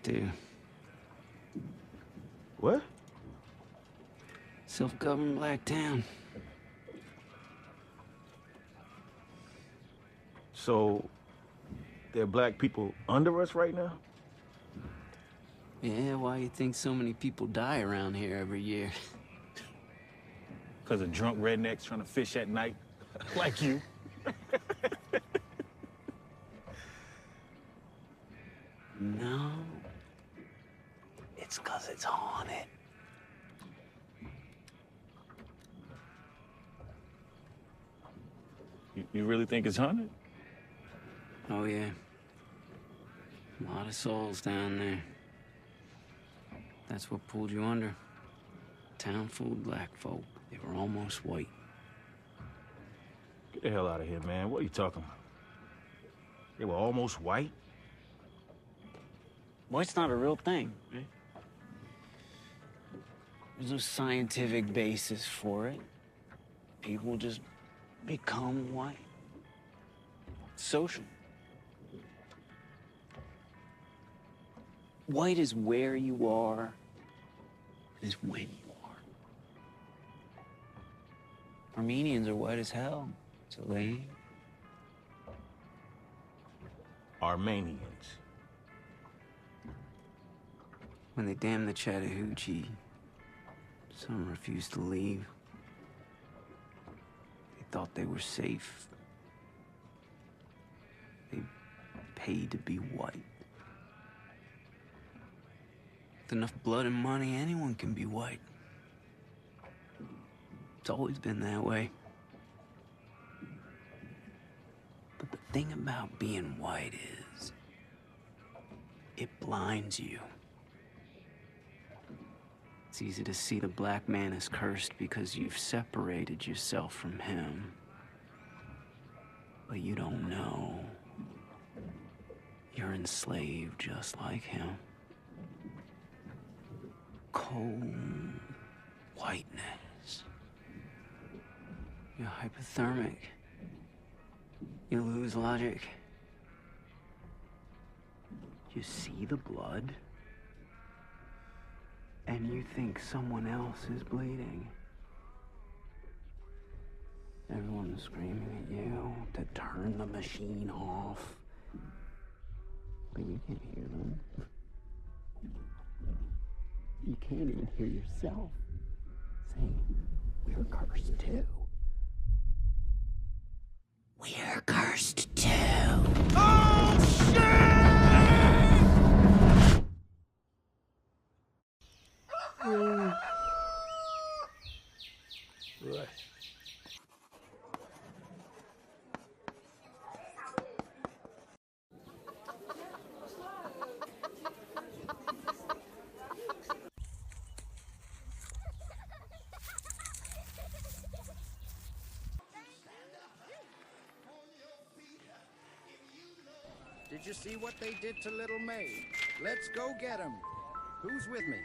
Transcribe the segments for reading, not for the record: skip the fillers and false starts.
do. What? Self-governed black town. So, there are black people under us right now? Yeah, why you think so many people die around here every year? Because of drunk rednecks trying to fish at night, like you. No. It's 'cause it's haunted. You really think it's haunted? Oh, yeah. A lot of souls down there. That's what pulled you under. Town full of black folk. They were almost white. Get the hell out of here, man. What are you talking about? They were almost white? White's not a real thing, right? There's no scientific basis for it. People just become white. Social. White is where you are, is when you are. Armenians are white as hell, so they... Armenians. When they damned the Chattahoochee, some refused to leave. They thought they were safe. They paid to be white. With enough blood and money, anyone can be white. It's always been that way. But the thing about being white is, it blinds you. It's easy to see the black man as cursed because you've separated yourself from him. But you don't know. You're enslaved just like him. Cold whiteness. You're hypothermic. You lose logic. You see the blood, and you think someone else is bleeding. Everyone's screaming at you to turn the machine off, but you can't hear them. You can't even hear yourself saying, "We're cursed too. We're cursed too." Oh, shit! Right. Did you see what they did to little May? Let's go get him. Who's with me?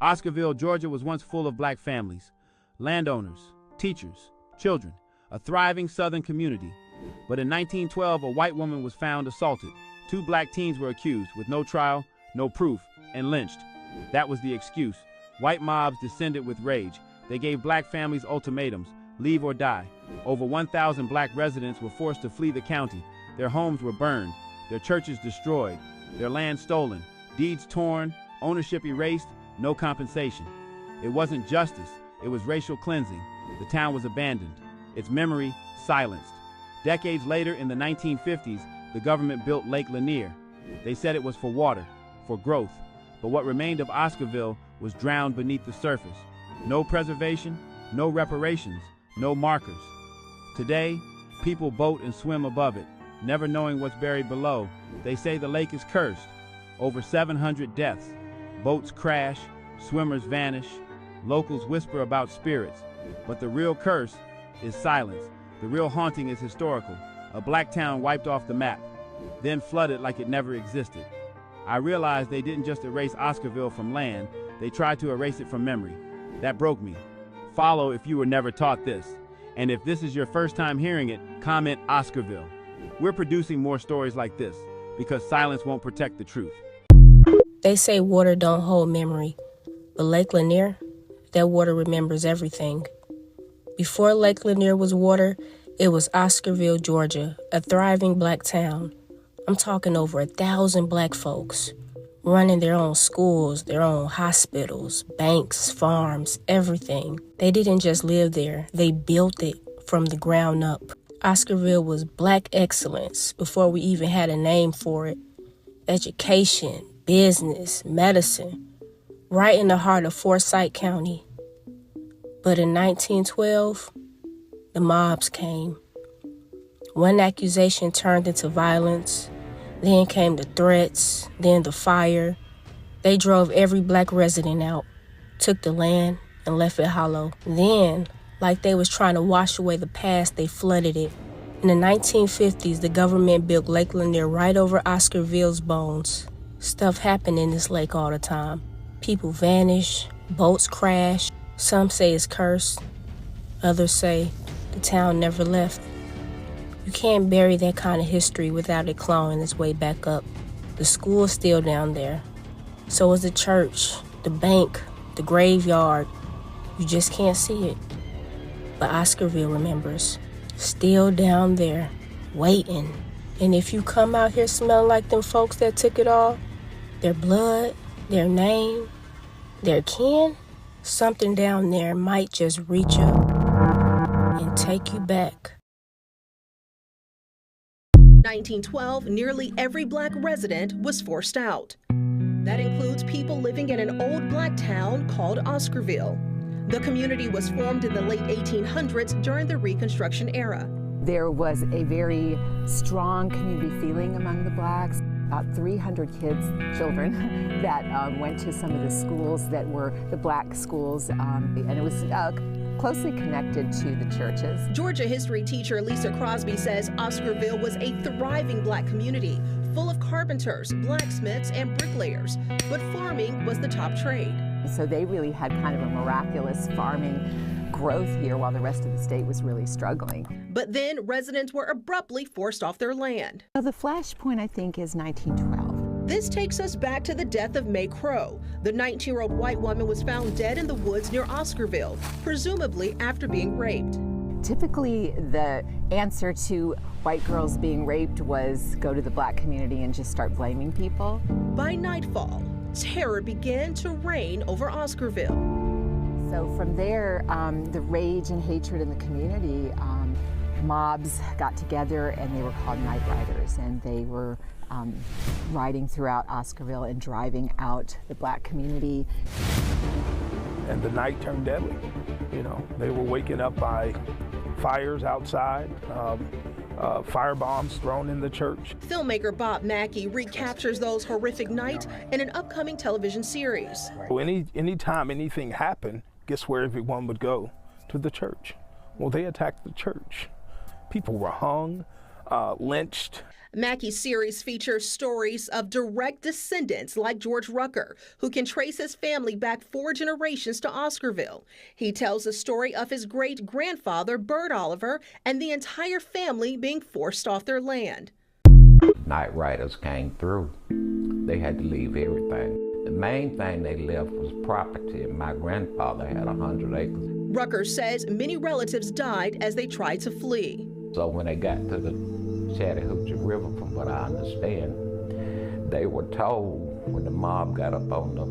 Oscarville, Georgia was once full of black families, landowners, teachers, children, a thriving southern community. But in 1912, a white woman was found assaulted. 2 black teens were accused, with no trial, no proof, and lynched. That was the excuse. White mobs descended with rage. They gave black families ultimatums, leave or die. Over 1,000 black residents were forced to flee the county. Their homes were burned, their churches destroyed, their land stolen, deeds torn, ownership erased, no compensation. It wasn't justice, it was racial cleansing. The town was abandoned, its memory silenced. Decades later, in the 1950s, the government built Lake Lanier. They said it was for water. for growth, but what remained of Oscarville was drowned beneath the surface. No preservation, no reparations, no markers. Today, people boat and swim above it, never knowing what's buried below. They say the lake is cursed. Over 700 deaths. Boats crash, swimmers vanish, locals whisper about spirits. But the real curse is silence. The real haunting is historical. A black town wiped off the map, then flooded like it never existed. I realized they didn't just erase Oscarville from land, they tried to erase it from memory. That broke me. Follow if you were never taught this. And if this is your first time hearing it, comment Oscarville. We're producing more stories like this because silence won't protect the truth. They say water don't hold memory, but Lake Lanier, that water remembers everything. Before Lake Lanier was water, it was Oscarville, Georgia, a thriving black town. I'm talking over 1,000 black folks, running their own schools, their own hospitals, banks, farms, everything. They didn't just live there, they built it from the ground up. Oscarville was black excellence before we even had a name for it. Education, business, medicine, right in the heart of Forsyth County. But in 1912, the mobs came. One accusation turned into violence, then came the threats, then the fire. They drove every black resident out, took the land, and left it hollow. Then, like they was trying to wash away the past, they flooded it. In the 1950s, the government built Lake Lanier right over Oscarville's bones. Stuff happened in this lake all the time. People vanish, boats crash. Some say it's cursed. Others say the town never left. You can't bury that kind of history without it clawing its way back up. The school's still down there. So is the church, the bank, the graveyard. You just can't see it. But Oscarville remembers. Still down there, waiting. And if you come out here smelling like them folks that took it all, their blood, their name, their kin, something down there might just reach up and take you back. 1912, nearly every black resident was forced out. That includes people living in an old black town called Oscarville. The community was formed in the late 1800s during the Reconstruction era. There was a very strong community feeling among the blacks. About 300 children that went to some of the schools that were the black schools, and it was closely connected to the churches. Georgia history teacher Lisa Crosby says Oscarville was a thriving black community, full of carpenters, blacksmiths, and bricklayers, but farming was the top trade. So they really had kind of a miraculous farming growth here while the rest of the state was really struggling. But then residents were abruptly forced off their land. So the flashpoint, I think, is 1912. This takes us back to the death of May Crow. The 19-year-old white woman was found dead in the woods near Oscarville, presumably after being raped. Typically, the answer to white girls being raped was go to the black community and just start blaming people. By nightfall, terror began to reign over Oscarville. So from there, the rage and hatred in the community, mobs got together and they were called night riders, and they were riding throughout Oscarville and driving out the black community. And the night turned deadly. You know, they were waking up by fires outside, fire bombs thrown in the church. Filmmaker Bob Mackey recaptures those horrific nights in an upcoming television series. Anytime anything happened, guess where everyone would go? To the church. Well, they attacked the church. People were hung, lynched. Mackey's series features stories of direct descendants like George Rucker, who can trace his family back 4 generations to Oscarville. He tells the story of his great-grandfather, Bert Oliver, and the entire family being forced off their land. Night riders came through. They had to leave everything. The main thing they left was property. My grandfather had 100 acres. Rucker says many relatives died as they tried to flee. So when they got to the Chattahoochee River, from what I understand, they were told, when the mob got up on the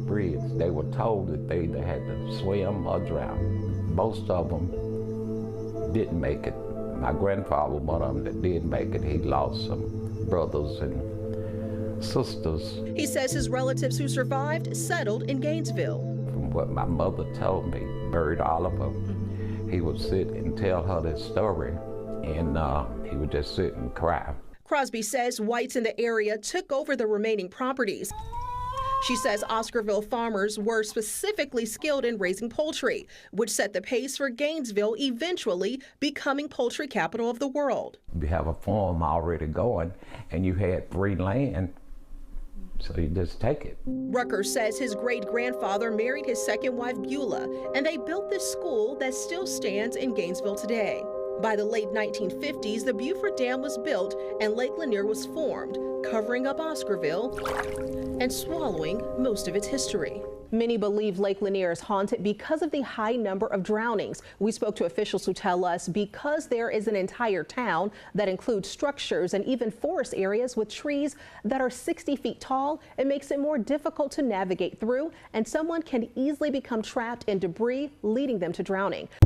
bridge, they were told that they either had to swim or drown. Most of them didn't make it. My grandfather was one of them that did make it. He lost some brothers and sisters. He says his relatives who survived settled in Gainesville. From what my mother told me, buried all of them. He would sit and tell her this story, and he would just sit and cry. Crosby says whites in the area took over the remaining properties. She says Oscarville farmers were specifically skilled in raising poultry, which set the pace for Gainesville eventually becoming poultry capital of the world. You have a farm already going, and you had free land, so you just take it. Rucker says his great-grandfather married his second wife, Beulah, and they built this school that still stands in Gainesville today. By the late 1950s, the Beaufort Dam was built and Lake Lanier was formed, covering up Oscarville and swallowing most of its history. Many believe Lake Lanier is haunted because of the high number of drownings. We spoke to officials who tell us because there is an entire town that includes structures and even forest areas with trees that are 60 feet tall, it makes it more difficult to navigate through, and someone can easily become trapped in debris, leading them to drowning.